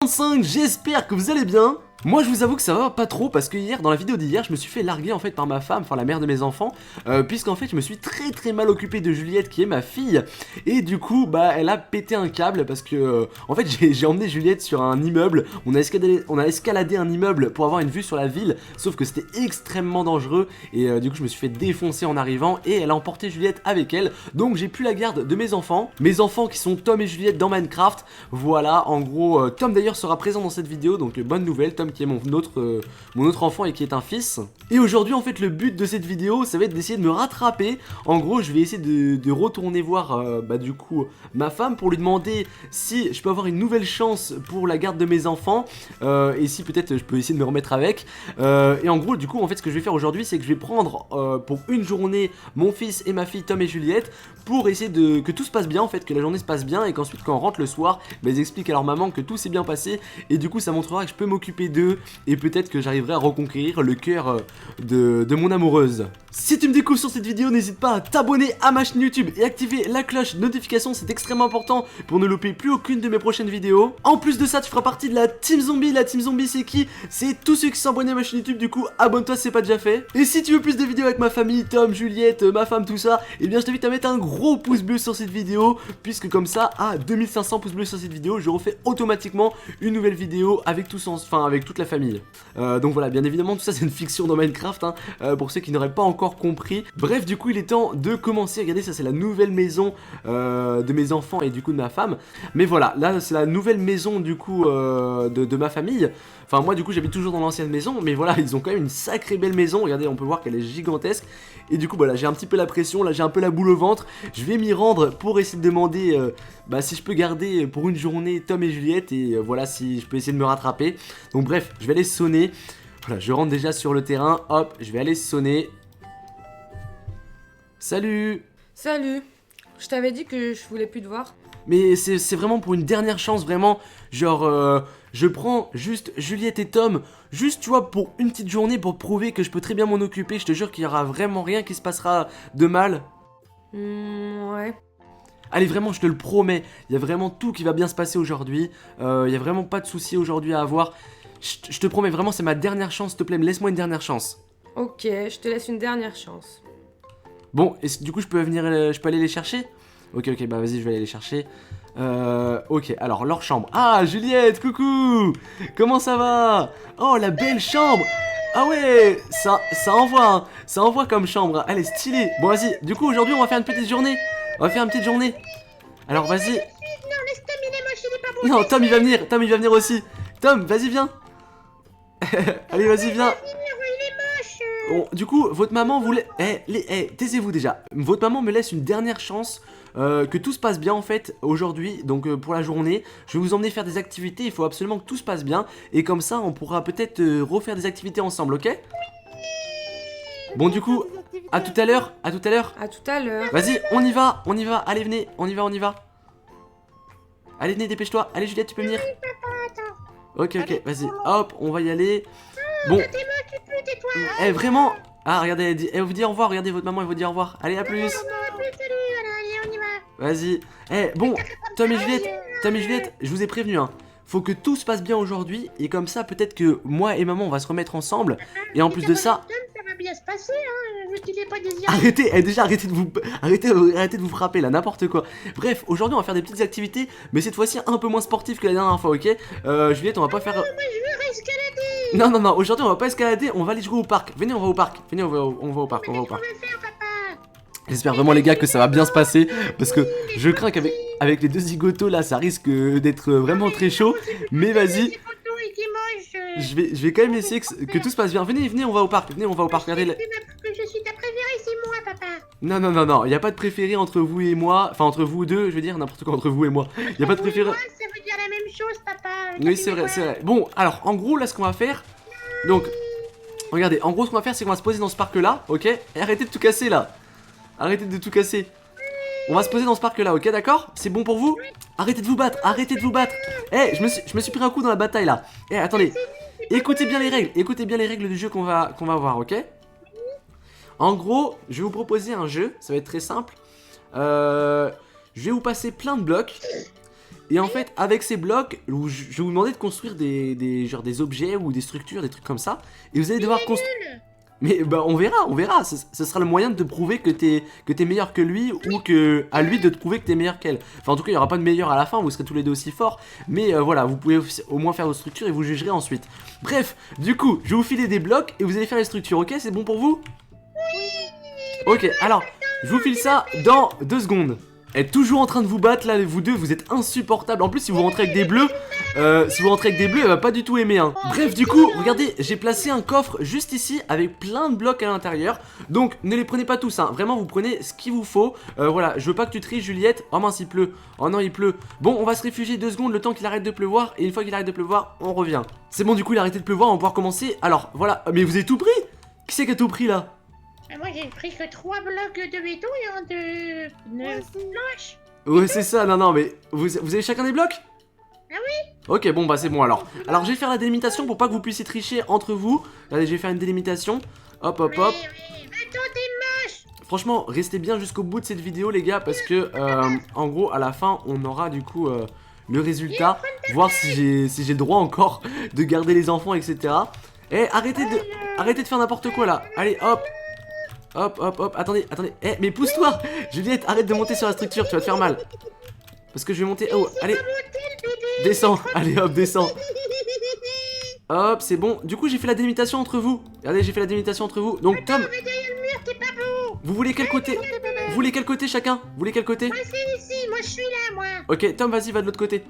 5, j'espère que vous allez bien. Moi je vous avoue que ça va pas trop parce que hier, dans la vidéo d'hier, je me suis fait larguer en fait par ma femme, enfin la mère de mes enfants, puisqu'en fait je me suis très mal occupé de Juliette qui est ma fille. Et du coup bah elle a pété un câble parce que en fait j'ai emmené Juliette sur un immeuble. On a escaladé un immeuble pour avoir une vue sur la ville, sauf que c'était extrêmement dangereux. Et du coup je me suis fait défoncer en arrivant et elle a emporté Juliette avec elle. Donc j'ai plus la garde de mes enfants qui sont Tom et Juliette dans Minecraft. Voilà, en gros Tom d'ailleurs sera présent dans cette vidéo, donc bonne nouvelle, Tom qui est mon autre enfant et qui est un fils. Et aujourd'hui en fait le but de cette vidéo ça va être d'essayer de me rattraper. En gros je vais essayer de retourner voir bah du coup ma femme pour lui demander si je peux avoir une nouvelle chance pour la garde de mes enfants, et si peut-être je peux essayer de me remettre avec. Et en gros du coup en fait ce que je vais faire aujourd'hui c'est que je vais prendre pour une journée mon fils et ma fille Tom et Juliette pour essayer que tout se passe bien en fait, que la journée se passe bien et qu'ensuite quand on rentre le soir bah, ils expliquent à leur maman que tout s'est bien passé et du coup ça montrera que je peux m'occuper d'eux et peut-être que j'arriverai à reconquérir le cœur de mon amoureuse. Si tu me découvres sur cette vidéo, n'hésite pas à t'abonner à ma chaîne YouTube et activer la cloche notification, c'est extrêmement important pour ne louper plus aucune de mes prochaines vidéos. En plus de ça, tu feras partie de la Team Zombie. La Team Zombie c'est qui? C'est tous ceux qui sont abonnés à ma chaîne YouTube, du coup abonne-toi si c'est pas déjà fait. Et si tu veux plus de vidéos avec ma famille, Tom, Juliette, ma femme, tout ça, et bien je t'invite à mettre un gros pouce bleu sur cette vidéo, puisque comme ça, à 2500 pouces bleus sur cette vidéo, je refais automatiquement une nouvelle vidéo avec avec toute la famille. Donc voilà, bien évidemment tout ça c'est une fiction dans Minecraft hein, pour ceux qui n'auraient pas encore compris. Bref, du coup il est temps de commencer. Regardez, ça c'est la nouvelle maison de mes enfants et du coup de ma femme. Mais voilà, là c'est la nouvelle maison du coup de ma famille. Enfin moi du coup j'habite toujours dans l'ancienne maison, mais voilà ils ont quand même une sacrée belle maison. Regardez, on peut voir qu'elle est gigantesque. Et du coup voilà, j'ai un petit peu la pression, là j'ai un peu la boule au ventre. Je vais m'y rendre pour essayer de demander bah, si je peux garder pour une journée Tom et Juliette. Et voilà, si je peux essayer de me rattraper. Donc bref, je vais aller sonner. Voilà, je rentre déjà sur le terrain. Hop, je vais aller sonner. Salut. Salut, je t'avais dit que je voulais plus te voir. Mais c'est vraiment pour une dernière chance, vraiment. Genre, je prends juste Juliette et Tom, juste, tu vois, pour une petite journée, pour prouver que je peux très bien m'en occuper. Je te jure qu'il y aura vraiment rien qui se passera de mal. Ouais. Allez, vraiment, je te le promets. Il y a vraiment tout qui va bien se passer aujourd'hui. Il y a vraiment pas de soucis aujourd'hui à avoir. Je te promets, vraiment, c'est ma dernière chance, s'il te plaît, laisse-moi une dernière chance. Ok, je te laisse une dernière chance. Bon, du coup, je peux aller les chercher? Ok, bah vas-y, je vais aller les chercher. Ok, alors, leur chambre. Ah, Juliette, coucou! Comment ça va? Oh, la belle chambre! Ah ouais, ça envoie, hein. Ça envoie comme chambre. Elle est stylée. Bon, vas-y, du coup, aujourd'hui, on va faire une petite journée. On va faire une petite journée. Alors, vas-y. Non, laisse Tom, il est moche, il est pas beau. Non, Tom, il va venir aussi. Tom, vas-y, viens. Allez, vas-y, viens. Il est moche. Bon, du coup, votre maman voulait... taisez-vous déjà. Votre maman me laisse une dernière chance, que tout se passe bien en fait aujourd'hui, donc pour la journée. Je vais vous emmener faire des activités, il faut absolument que tout se passe bien. Et comme ça, on pourra peut-être refaire des activités ensemble, ok? Bon, du coup, à tout à l'heure, À tout à l'heure. Vas-y, on y va, allez, venez, on y va. Allez, venez, dépêche-toi. Allez, Juliette, tu peux venir. Ok, vas-y, hop, on va y aller. Bon. T'es moche, tu peux, tais-toi. Vraiment. Ah, regardez, elle vous dit au revoir, regardez, votre maman, elle vous dit au revoir. Allez, à plus. Salut, voilà, allez, on y va. Vas-y. Bon, Tom et Juliette, je vous ai prévenu, hein. Faut que tout se passe bien aujourd'hui, et comme ça, peut-être que moi et maman, on va se remettre ensemble. Et en plus de ça... Ça va bien se passer, hein, vu qu'il est pas désiré. Arrêtez de vous frapper là, n'importe quoi. Bref, aujourd'hui on va faire des petites activités, mais cette fois-ci un peu moins sportives que la dernière fois, ok? Juliette, on va pas faire... Moi, je veux escalader. Non, aujourd'hui on va pas escalader, on va aller jouer au parc. Venez, on va au parc. Venez, on va au parc, On va le faire, papa. J'espère vraiment les gars que ça va bien se passer, parce que je crains qu'avec les deux zigotos là, ça risque d'être vraiment très chaud. Mais vas-y, je vais quand même essayer que tout se passe bien. Venez, on va au parc. Regardez. Je suis ta préférée, c'est moi, papa. Non, il y a pas de préféré entre vous et moi. Enfin, entre vous deux, je veux dire, n'importe quoi entre vous et moi. Il y a pas de préféré. Moi, ça veut dire la même chose, papa. Oui, c'est vrai. Bon, alors, en gros, là, ce qu'on va faire... Donc, regardez, en gros, ce qu'on va faire, c'est qu'on va se poser dans ce parc-là, ok? Et arrêtez de tout casser, là. Arrêtez de tout casser. On va se poser dans ce parc-là, ok, d'accord? C'est bon pour vous? Arrêtez de vous battre. Je me suis pris un coup dans la bataille, là. Attendez. Écoutez bien les règles du jeu qu'on va voir, ok? En gros, je vais vous proposer un jeu, ça va être très simple. Je vais vous passer plein de blocs. Et en fait, avec ces blocs, je vais vous demander de construire genre des objets ou des structures, des trucs comme ça. Et vous allez devoir construire. Mais bah on verra. Ce sera le moyen de te prouver que t'es meilleur que lui ou que à lui de te prouver que t'es meilleur qu'elle. Enfin en tout cas il n'y aura pas de meilleur à la fin, vous serez tous les deux aussi forts. Mais voilà, vous pouvez au moins faire vos structures et vous jugerez ensuite. Bref, du coup, je vais vous filer des blocs et vous allez faire les structures, ok? C'est bon pour vous? Oui. Ok, alors, je vous file ça dans 2 secondes. Elle est toujours en train de vous battre là, vous deux, vous êtes insupportables. En plus, si vous rentrez avec des bleus, elle va pas du tout aimer. Hein. Bref, du coup, regardez, j'ai placé un coffre juste ici avec plein de blocs à l'intérieur. Donc, ne les prenez pas tous, hein. Vraiment, vous prenez ce qu'il vous faut. Voilà, je veux pas que tu tries, Juliette. Oh mince, il pleut. Oh non, il pleut. Bon, on va se réfugier 2 secondes le temps qu'il arrête de pleuvoir. Et une fois qu'il arrête de pleuvoir, on revient. C'est bon, du coup, il a arrêté de pleuvoir, on va pouvoir commencer. Alors, voilà. Mais vous avez tout pris? Qui c'est qui a tout pris là? Moi j'ai pris que 3 blocs de béton et un de planche. Ouais, c'est ça, non, mais vous avez chacun des blocs? Ah oui. Ok, bon, bah c'est bon alors. Alors, je vais faire la délimitation pour pas que vous puissiez tricher entre vous. Allez, je vais faire une délimitation. Hop, hop, hop. Oui. Attends, t'es moche. Franchement, restez bien jusqu'au bout de cette vidéo, les gars, parce que, en gros, à la fin, on aura du coup le résultat. Voir si j'ai le droit encore de garder les enfants, etc. Eh, arrêtez de faire n'importe quoi là. Allez, hop. Hop, hop, hop, attendez. Eh, mais pousse-toi Juliette, arrête de monter sur la structure, tu vas te faire mal. Parce que je vais monter... Oh, allez. Descends, allez hop, descends. Hop, c'est bon. Du coup, j'ai fait la délimitation entre vous. Regardez, j'ai fait la délimitation entre vous. Donc, Tom... Vous voulez quel côté? Vous voulez quel côté chacun? Vous voulez quel côté? Moi c'est ici, moi je suis là, moi. Ok, Tom, vas-y, va de l'autre côté.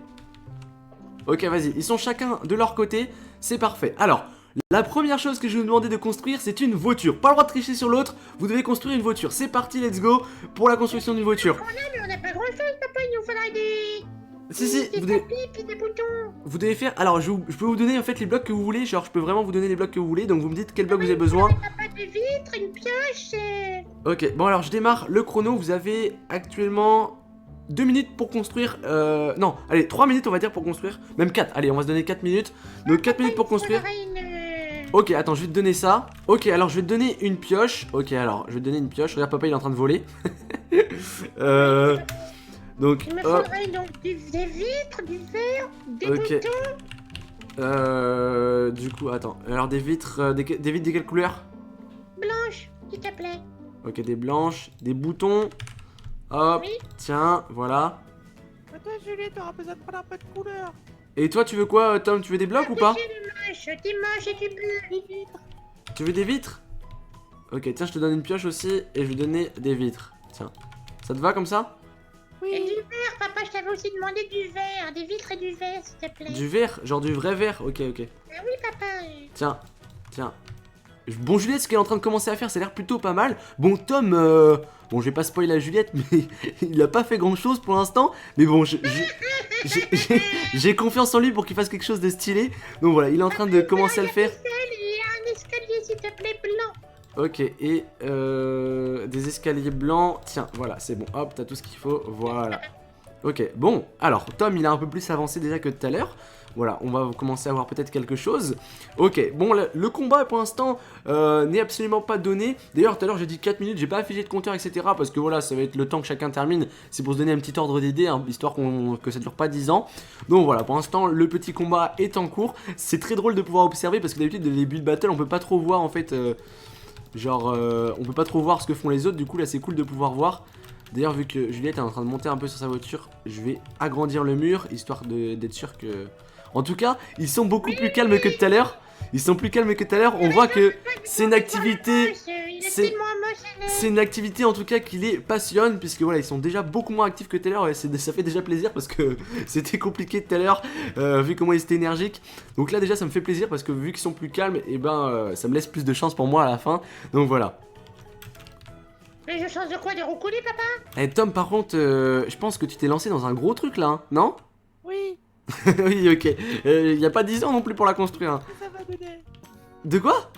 Ok, vas-y, ils sont chacun de leur côté. C'est parfait. Alors... La première chose que je vais vous demander de construire, c'est une voiture. Pas le droit de tricher sur l'autre, vous devez construire une voiture. C'est parti, let's go pour la construction d'une voiture. Mais on n'a pas grand chose, papa, il nous faudra des... Si, des tapis, puis des boutons. vous devez faire... Alors, je peux vous donner en fait les blocs que vous voulez. Genre, je peux vraiment vous donner les blocs que vous voulez. Donc, vous me dites quel bloc vous avez besoin. Papa, des vitres, une pioche Ok, bon alors, je démarre le chrono. Vous avez actuellement... 2 minutes pour construire, non, allez, 3 minutes on va dire pour construire, même 4, allez, on va se donner 4 minutes, donc 4 minutes pour construire. Ok, attends, je vais te donner ça. Ok, alors je vais te donner une pioche. Ok, alors, je vais te donner une pioche, regarde, papa il est en train de voler. Donc, il me hop. faudrait donc des vitres, du verre, des boutons. Du coup, attends, alors des vitres, des vitres de quelle couleur? Blanches, s'il te plaît. Ok, des blanches, des boutons. Hop, Oui. tiens, voilà. Toi, Julie, t'auras besoin de prendre un peu de couleur. Et toi, tu veux quoi, Tom? Tu veux des blocs ou pas? Des moches et du bleu. Tu veux des vitres? Ok, tiens, je te donne une pioche aussi et je vais donner des vitres. Tiens, ça te va comme ça? Et du verre, papa, je t'avais aussi demandé du verre, des vitres et du verre, s'il te plaît. Du verre? Genre du vrai verre? Ok, ok. Ah oui, papa. Tiens, tiens. Bon, Juliette, ce qu'elle est en train de commencer à faire, ça a l'air plutôt pas mal. Bon, Tom, bon, je vais pas spoiler à Juliette, mais il a pas fait grand chose pour l'instant. Mais bon, j'ai confiance en lui pour qu'il fasse quelque chose de stylé. Donc voilà, il est en train de commencer à le faire. Il y a un escalier, s'il te plaît, blanc. Ok, et des escaliers blancs. Tiens, voilà, c'est bon. Hop, t'as tout ce qu'il faut. Voilà. Ok, bon, alors, Tom, il a un peu plus avancé déjà que tout à l'heure. Voilà, on va commencer à voir peut-être quelque chose. Ok, bon, le combat pour l'instant n'est absolument pas donné. D'ailleurs, tout à l'heure, j'ai dit 4 minutes, j'ai pas affiché de compteur, etc. Parce que voilà, ça va être le temps que chacun termine. C'est pour se donner un petit ordre d'idée, hein, histoire que ça dure pas 10 ans. Donc voilà, pour l'instant, le petit combat est en cours. C'est très drôle de pouvoir observer parce que d'habitude, dès le début de battle, on peut pas trop voir en fait. On peut pas trop voir ce que font les autres. Du coup, là, c'est cool de pouvoir voir. D'ailleurs, vu que Juliette est en train de monter un peu sur sa voiture, je vais agrandir le mur, histoire d'être sûr que... En tout cas, ils sont beaucoup plus calmes que tout à l'heure. Ils sont plus calmes que tout à l'heure. On voit que c'est une activité... C'est une activité en tout cas qui les passionne, puisque voilà, ils sont déjà beaucoup moins actifs que tout à l'heure. Et ça fait déjà plaisir parce que c'était compliqué tout à l'heure, vu comment ils étaient énergiques. Donc là déjà ça me fait plaisir parce que vu qu'ils sont plus calmes, et ben ça me laisse plus de chance pour moi à la fin. Donc voilà. Mais je change de quoi? De roucouler, papa? Eh Tom, par contre, je pense que tu t'es lancé dans un gros truc là, hein, non? Oui. Oui, ok. Y a pas 10 ans non plus pour la construire. Hein. Ça va donner. De quoi?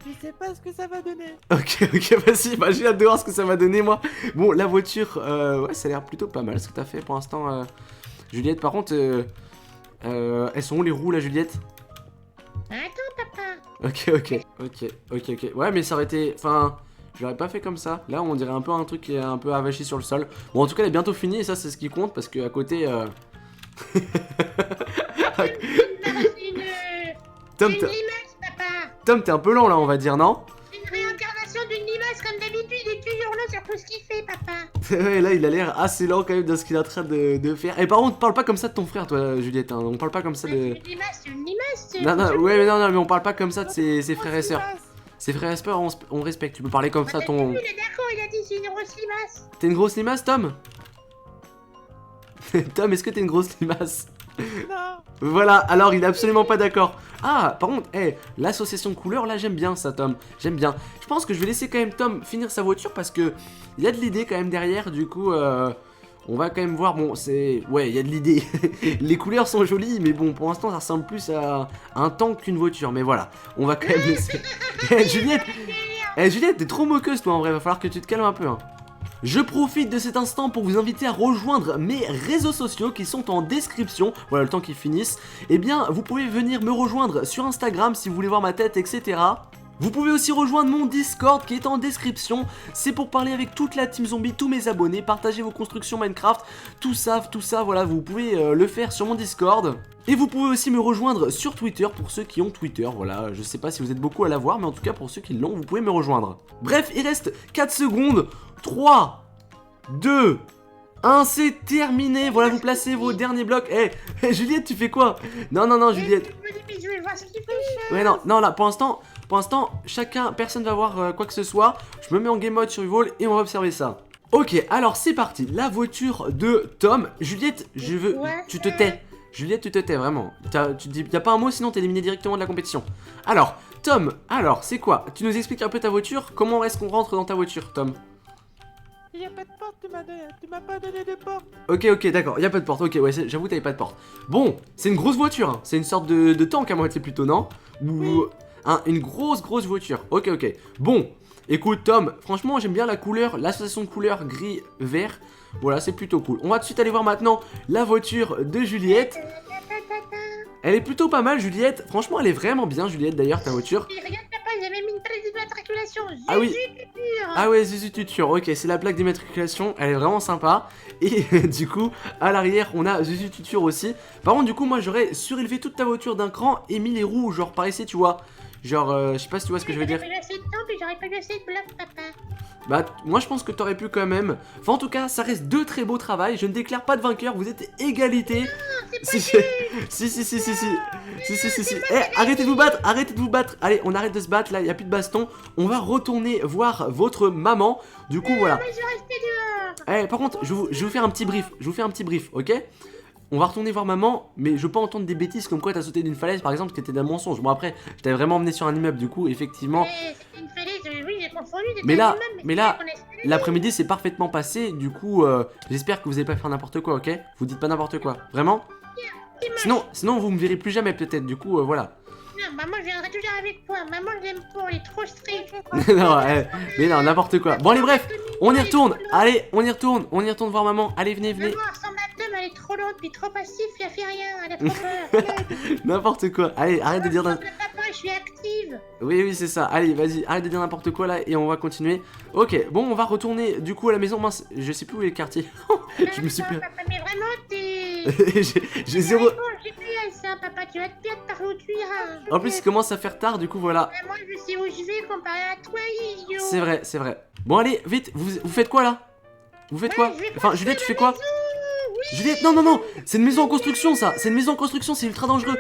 Je sais pas ce que ça va donner. Ok, vas-y, bah j'ai hâte de voir ce que ça va donner moi. Bon, la voiture, ouais, ça a l'air plutôt pas mal ce que t'as fait pour l'instant, Juliette. Par contre, elles sont où les roues là, Juliette? Attends, papa. Ok. Ouais, mais ça aurait été... Enfin, je l'aurais pas fait comme ça. Là, on dirait un peu un truc qui est un peu avachi sur le sol. Bon, en tout cas, elle est bientôt finie et ça, c'est ce qui compte parce qu'à côté... Tom, Une limace, papa. Tom, t'es un peu lent là, on va dire, non? Une réincarnation d'une limace comme d'habitude et tu hurles sur tout ce qu'il fait, papa. Ouais, là, il a l'air assez lent quand même dans ce qu'il est en train de faire. Et par contre, parle pas comme ça de ton frère, toi, Juliette. Hein. On parle pas comme ça de. Une limace, une limace. Non, non, ouais, mais non, mais on parle pas comme ça de ses Oh, frères et sœurs. Silas. Ses frères et sœurs, on respecte. Tu peux parler comme ça, ton. Il est d'accord, il a dit c'est une grosse limace. T'es une grosse limace, Tom? Tom, est-ce que t'es une grosse limace? Non. Voilà, alors il est absolument pas d'accord. Ah, par contre, l'association de couleurs, là, j'aime bien ça, Tom. J'aime bien. Je pense que je vais laisser quand même Tom finir sa voiture parce que il y a de l'idée quand même derrière. Du coup, on va quand même voir. Bon, c'est. Ouais, il y a de l'idée. Les couleurs sont jolies, mais bon, pour l'instant, ça ressemble plus à un tank qu'une voiture. Mais voilà, on va quand même laisser. Juliette, Juliette, t'es trop moqueuse, toi, en vrai. Va falloir que tu te calmes un peu, hein. Je profite de cet instant pour vous inviter à rejoindre mes réseaux sociaux qui sont en description. Voilà, le temps qu'ils finissent. Eh bien, vous pouvez venir me rejoindre sur Instagram si vous voulez voir ma tête, etc. Vous pouvez aussi rejoindre mon Discord qui est en description. C'est pour parler avec toute la team zombie, tous mes abonnés, partager vos constructions Minecraft, tout ça, voilà, vous pouvez le faire sur mon Discord. Et vous pouvez aussi me rejoindre sur Twitter pour ceux qui ont Twitter, voilà, je sais pas si vous êtes beaucoup à l'avoir, mais en tout cas pour ceux qui l'ont, vous pouvez me rejoindre. Bref, il reste 4 secondes, 3, 2, 1, c'est terminé, voilà, vous placez vos derniers blocs. Juliette, tu fais quoi? Non, Juliette. Je vais voir ce qu'il fait. Ouais, non, là, pour l'instant, personne va voir quoi que ce soit. Je me mets en game mode survival et on va observer ça. Ok, alors c'est parti. La voiture de Tom. Juliette, je veux. Tu te tais. Juliette, tu te tais, vraiment. Tu dis, y a pas un mot, sinon t'es éliminé directement de la compétition. Alors, Tom, c'est quoi? Tu nous expliques un peu ta voiture? Comment est-ce qu'on rentre dans ta voiture, Tom? Il y a pas de porte, tu m'as pas donné de porte. Ok, d'accord, y a pas de porte. Ok, ouais, j'avoue, t'avais pas de porte. Bon, c'est une grosse voiture, hein. C'est une sorte de tank à moitié plutôt, non? Ou. Une grosse voiture. Ok. Bon, écoute Tom, franchement j'aime bien la couleur, l'association de couleurs gris-vert. Voilà, c'est plutôt cool. On va tout de suite aller voir maintenant la voiture de Juliette. Elle est plutôt pas mal, Juliette. Franchement, elle est vraiment bien, Juliette, d'ailleurs, ta voiture. Et regarde, papa, il avait mis une plaque d'immatriculation. Ah oui. Tutur. Ah ouais, Zuzu Tutur. Ok, c'est la plaque d'immatriculation. Elle est vraiment sympa. Et du coup, à l'arrière, on a Zuzu Tutur aussi. Par contre, du coup, moi, j'aurais surélevé toute ta voiture d'un cran et mis les roues, genre par ici, tu vois. Genre, je sais pas si tu vois ce que je veux dire. J'aurais pas eu assez de temps, puis j'aurais pas eu assez de blocs, papa. Bah, moi je pense que t'aurais pu quand même. Enfin, en tout cas, ça reste deux très beaux travails. Je ne déclare pas de vainqueur, vous êtes égalité. Si. Arrêtez de vous battre. Allez, on arrête de se battre, là, il n'y a plus de baston. On va retourner voir votre maman. Du coup, voilà. Moi, je vais rester dehors. Par contre, je vais vous faire un petit brief. Ok? On va retourner voir maman, mais je veux pas entendre des bêtises comme quoi t'as sauté d'une falaise par exemple qui était d'un mensonge. Bon après, je t'avais vraiment emmené sur un immeuble du coup, effectivement. C'était une falaise, oui, j'ai confondu. Mais là, l'après-midi s'est parfaitement passé, du coup, j'espère que vous avez pas fait n'importe quoi, ok? Vous dites pas n'importe quoi, vraiment? Sinon vous me verrez plus jamais peut-être, du coup, voilà. Non, maman, je viendrai toujours avec toi. Maman, je l'aime pas, elle est trop stricte. Mais non, n'importe quoi. Bon allez, bref, on y retourne. Allez, on y retourne voir maman. Allez, venez. Maman ressemble à Tom, elle est trop lente, puis trop passive, elle fait rien, elle a trop peur. N'importe quoi. Allez, arrête de dire Papa, je suis active. Oui, c'est ça. Allez, vas-y, arrête de dire n'importe quoi là et on va continuer. Ok, bon, on va retourner du coup à la maison. Mince, je sais plus où est le quartier. Je me suis plus. Papa, mais vraiment, t'es. J'ai zéro. J'ai plus à ça, papa, tu vas te perdre par où tu iras. En plus, il commence à faire tard, du coup, voilà. Moi, je sais où je vais comparé à toi, idiot. C'est vrai. Bon, allez, vite, vous faites quoi là? Vous faites quoi? Enfin, Juliette, tu fais quoi? Juliette, non, c'est une maison en construction ça. C'est une maison en construction, c'est ultra dangereux.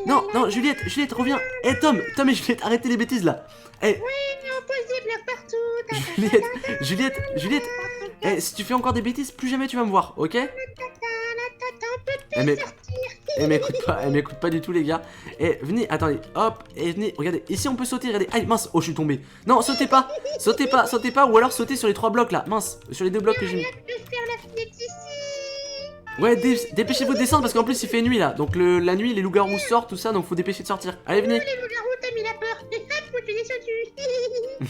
Non, Juliette, reviens. Tom et Juliette, arrêtez les bêtises là. Oui, on pose des blocs partout. Juliette, si tu fais encore des bêtises, plus jamais tu vas me voir, ok? Elle m'écoute pas du tout les gars. Venez, attendez, hop, venez, regardez, ici on peut sauter, regardez. Aïe, mince, oh je suis tombé. Non, sautez pas, ou alors sautez sur les 3 blocs là, mince, sur les 2 blocs que j'ai mis. Ouais, dépêchez-vous de descendre parce qu'en plus il fait nuit là. Donc la nuit, les loups-garous sortent, tout ça, donc faut dépêcher de sortir. Allez, venez. Les loups-garous, t'as mis la peur. Moi, je suis descendu.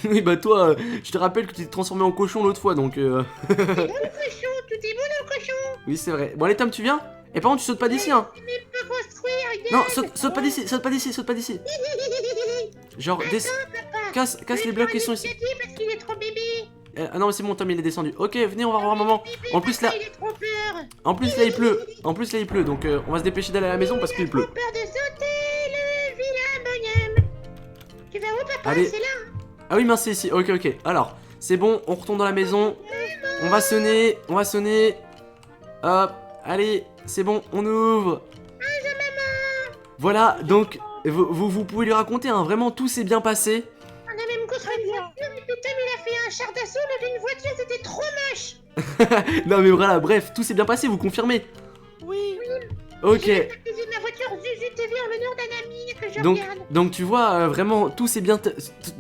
Oui, bah toi, je te rappelle que tu t'es transformé en cochon l'autre fois, donc C'est bon le cochon, tout est bon dans le cochon. Oui, c'est vrai. Bon, allez, Tom, tu viens? Et par contre, tu sautes pas d'ici, hein. Mais peux construire, regarde. Non, saute pas d'ici. Genre, casse les blocs qui sont ici. Parce qu'il est trop bébé. Ah non, mais c'est bon, Tom, il est descendu. Ok, venez, on va revoir maman. En plus, là. Il est trop peur. En plus là il pleut. En plus là il pleut. Donc on va se dépêcher d'aller à la maison parce qu'il pleut. Peur de sauter le vilain bonhomme. Tu vas où, papa? Allez. C'est là. Ah oui mince c'est ici. Ok ok. Alors c'est bon, on retourne dans la maison. On va sonner. On va sonner. Hop. Allez, c'est bon, on ouvre. Voilà, donc vous pouvez lui raconter, hein, vraiment tout s'est bien passé. On a même construit une voiture, et puis Tom il a fait un char d'assaut, mais une voiture c'était trop moche. Non mais voilà, bref, tout s'est bien passé, vous confirmez? Oui. Ok. J'ai utilisé ma voiture Zuzu TV en l'honneur d'un ami que je regarde. Donc tu vois, vraiment tout s'est bien,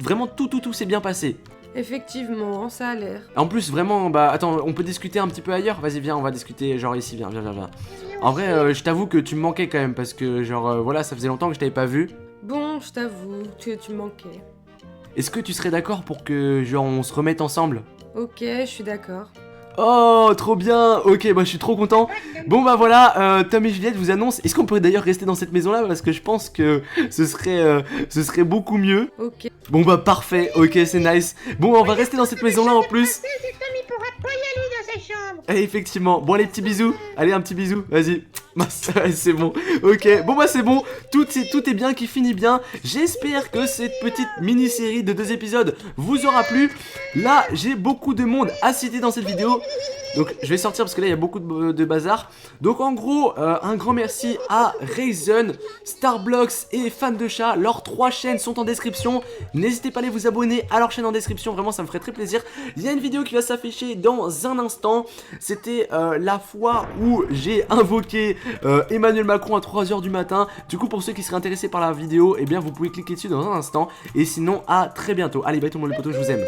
vraiment tout s'est bien passé. Effectivement, ça a l'air. En plus vraiment, bah attends, on peut discuter un petit peu ailleurs. Vas-y viens, on va discuter genre ici, viens. En vrai, je t'avoue que tu me manquais quand même parce que genre voilà, ça faisait longtemps que je t'avais pas vu. Bon, je t'avoue, tu me manquais. Est-ce que tu serais d'accord pour que genre on se remette ensemble? Ok, je suis d'accord. Oh, trop bien. Ok, bah je suis trop content. Bon bah voilà, Tom et Juliette vous annoncent. Est-ce qu'on pourrait d'ailleurs rester dans cette maison-là parce que je pense que ce serait beaucoup mieux. Ok. Bon bah parfait. Ok, c'est nice. Bon, on va rester dans cette maison-là en plus. C'est Tom il pourra pas y aller dans sa chambre. Eh, effectivement. Bon, allez, petits bisous. Allez, un petit bisou. Vas-y. C'est bon. Ok. Bon bah c'est bon. Tout est bien, qui finit bien. J'espère que cette petite mini-série de 2 épisodes vous aura plu. Là, j'ai beaucoup de monde à citer dans cette vidéo. Donc je vais sortir parce que là il y a beaucoup de bazar. Donc en gros un grand merci à Raisin, Starblox et Fan de Chat. Leurs 3 chaînes sont en description. N'hésitez pas à aller vous abonner à leur chaîne en description. Vraiment ça me ferait très plaisir. Il y a une vidéo qui va s'afficher dans un instant. C'était la fois où j'ai invoqué Emmanuel Macron à 3 h du matin. Du coup pour ceux qui seraient intéressés par la vidéo, eh bien vous pouvez cliquer dessus dans un instant. Et sinon à très bientôt. Allez bye tout le monde les potos, je vous aime.